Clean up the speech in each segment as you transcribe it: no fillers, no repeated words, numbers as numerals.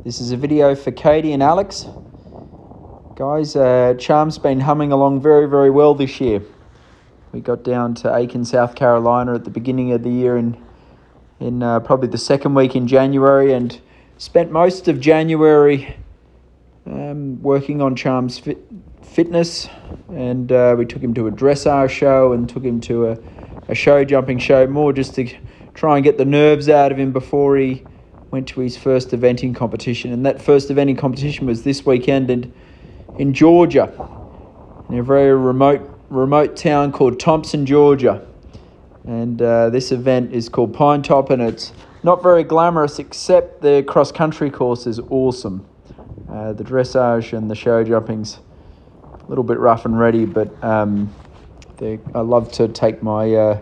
This is a video for Katie and Alex. Guys, Charm's been humming along very, very well this year. We got down to Aiken, South Carolina at the beginning of the year in probably the second week in January, and spent most of January working on Charm's fitness, and we took him to a dressage show and took him to a show jumping show, more just to try and get the nerves out of him before he went to his first eventing competition. And that first eventing competition was this weekend in Georgia, in a very remote town called Thompson, Georgia. And this event is called Pine Top, and it's not very glamorous, except the cross-country course is awesome. The dressage and the show jumping's a little bit rough and ready, but I love to take my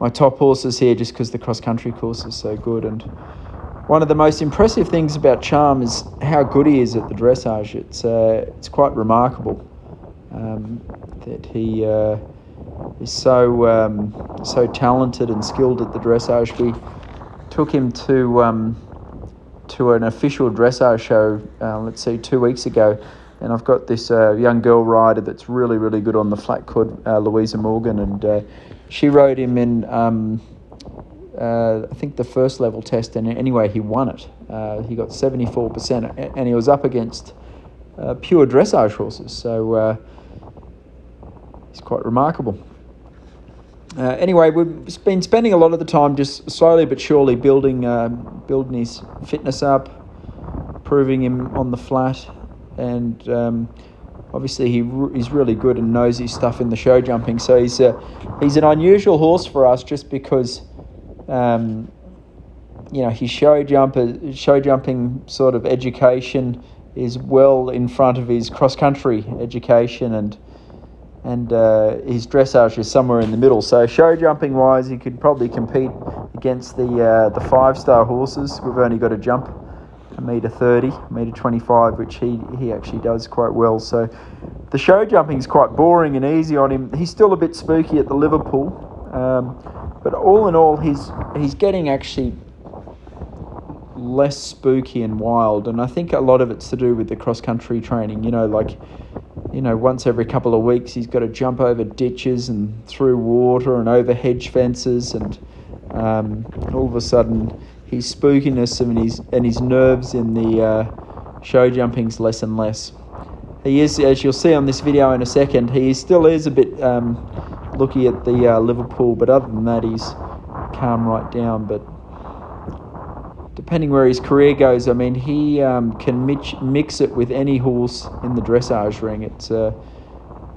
my top horses here just because the cross-country course is so good. And one of the most impressive things about Charm is how good he is at the dressage. It's quite remarkable that he is so talented and skilled at the dressage. We took him to an official dressage show, 2 weeks ago, and I've got this young girl rider that's really, really good on the flat called Louisa Morgan, and she rode him in I think the first level test, and anyway, he won it. He got 74%, and he was up against pure dressage horses, so it's quite remarkable. Anyway, we've been spending a lot of the time just slowly but surely building his fitness up, improving him on the flat, and obviously he's really good and knows his stuff in the show jumping. So he's an unusual horse for us, just because his show jumping sort of education is well in front of his cross country education, and his dressage is somewhere in the middle. So show jumping wise, he could probably compete against the 5-star horses. We've only got to jump a metre 30, metre 25, which he actually does quite well. So the show jumping is quite boring and easy on him. He's still a bit spooky at the Liverpool, but all in all, he's getting actually less spooky and wild. And I think a lot of it's to do with the cross country training. Once every couple of weeks, he's got to jump over ditches and through water and over hedge fences, and all of a sudden his spookiness and his nerves in the show jumping's less and less. He is, as you'll see on this video in a second, he still is a bit looky at the Liverpool, but other than that, he's calm right down. But depending where his career goes, I mean, he can mix it with any horse in the dressage ring.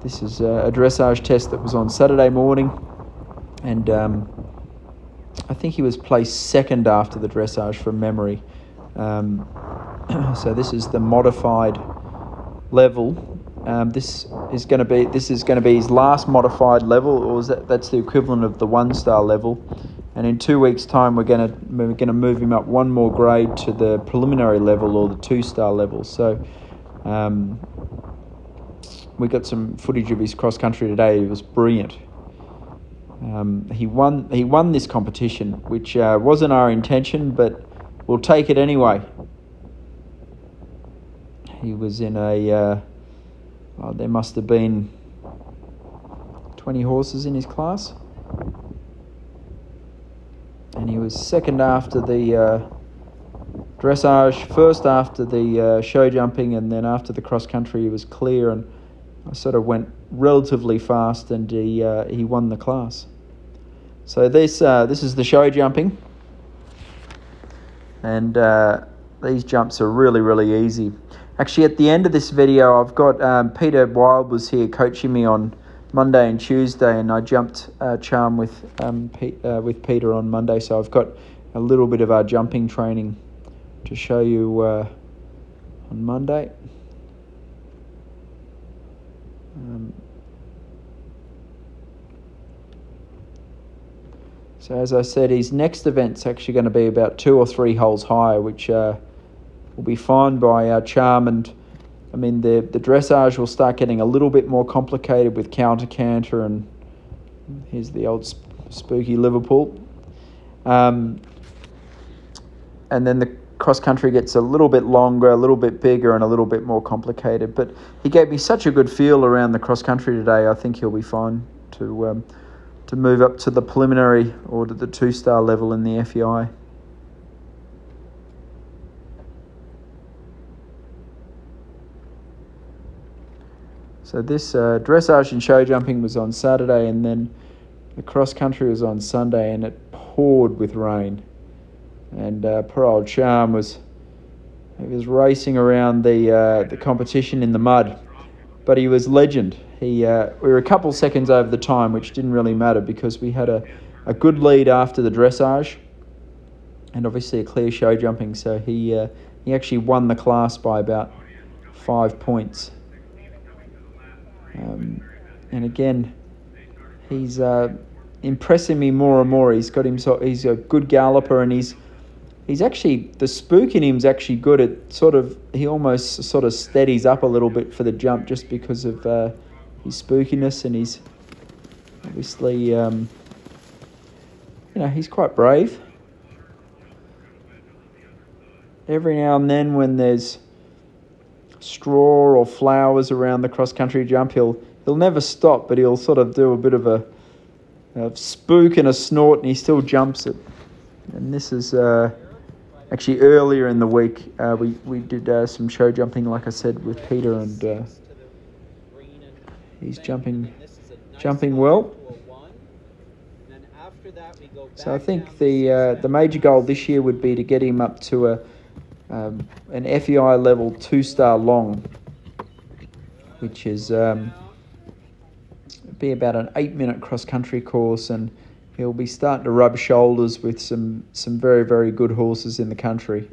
This is a dressage test that was on Saturday morning, and I think he was placed second after the dressage from memory. So this is the modified level. This is going to be his last modified level, or that's the equivalent of the 1-star level. And in 2 weeks' time, we're going to move him up one more grade to the preliminary level, or the 2-star level. So we got some footage of his cross country today. It was brilliant. He won this competition, which wasn't our intention, but we'll take it anyway. He was in there must have been 20 horses in his class, and he was second after the dressage, first after the show jumping, and then after the cross country he was clear, and I sort of went relatively fast, and he won the class. So this is the show jumping, and these jumps are really, really easy. Actually, at the end of this video, I've got Peter Wild was here coaching me on Monday and Tuesday, and I jumped Charm with Peter on Monday. So I've got a little bit of our jumping training to show you on Monday. So as I said, his next event's actually going to be about 2 or 3 holes higher, which will be fine by our Charm. And I mean, the dressage will start getting a little bit more complicated with counter-canter, and here's the old spooky Liverpool. And then cross country gets a little bit longer, a little bit bigger, and a little bit more complicated. But he gave me such a good feel around the cross country today. I think he'll be fine to move up to the preliminary or to the 2-star level in the FEI. So this dressage and show jumping was on Saturday, and then the cross country was on Sunday, and it poured with rain. And poor old Charm was racing around the competition in the mud, but he was legend. We were a couple seconds over the time, which didn't really matter because we had a good lead after the dressage, and obviously a clear show jumping. So he actually won the class by about 5 points. And again, he's impressing me more and more. He's a good galloper, and he's actually, the spook in him's actually good at he almost sort of steadies up a little bit for the jump just because of his spookiness, and he's obviously he's quite brave. Every now and then when there's straw or flowers around the cross-country jump, he'll never stop, but he'll sort of do a bit of a spook and a snort, and he still jumps it. And this is actually earlier in the week. We did some show jumping, like I said, with Peter, and he's jumping well. So I think the major goal this year would be to get him up to an FEI level 2-star long, which is be about an 8-minute cross-country course, and he'll be starting to rub shoulders with some very, very good horses in the country.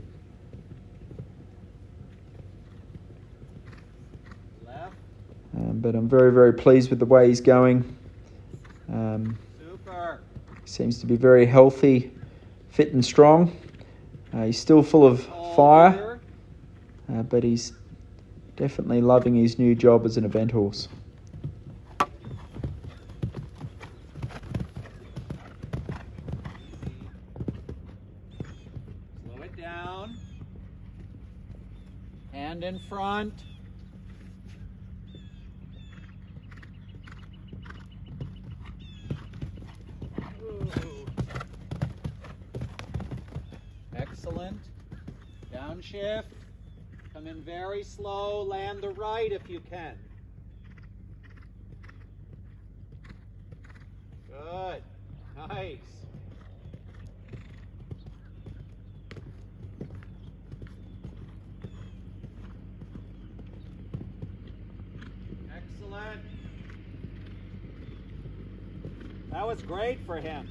But I'm very, very pleased with the way he's going. He seems to be very healthy, fit and strong. He's still full of fire, but he's definitely loving his new job as an event horse. Slow it down. Hand in front. Excellent. Downshift. Come in very slow. Land the right if you can. Good. Nice. Excellent. That was great for him.